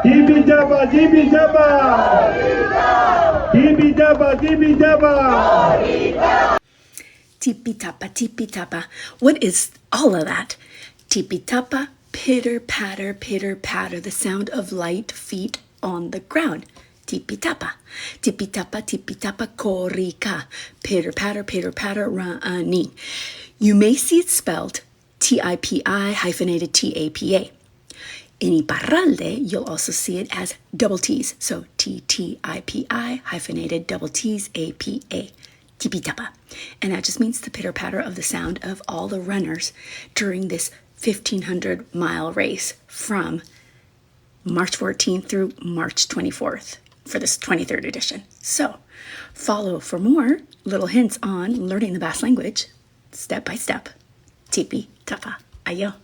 Tipi-tapa, tipi-tapa. Tipi-tapa, tipi-tapa. Tipi-tapa, tipi-tapa. What is all of that? Tipi-tapa, pitter-patter, pitter-patter, the sound of light feet on the ground. Tipi-tapa, tipi-tapa, tipi-tapa, korrika, pitter-patter, pitter-patter, running. You may see it spelled T-I-P-I hyphenated T-A-P-A. In Iparralde, you'll also see it as double T's. So T-T-I-P-I hyphenated double T's A-P-A. Tipi-tapa. And that just means the pitter-patter of the sound of all the runners during this 1,500-mile race from March 14th through March 24th for this 23rd edition. So follow for more little hints on learning the Basque language step by step. Tipi-tapa. Ayo.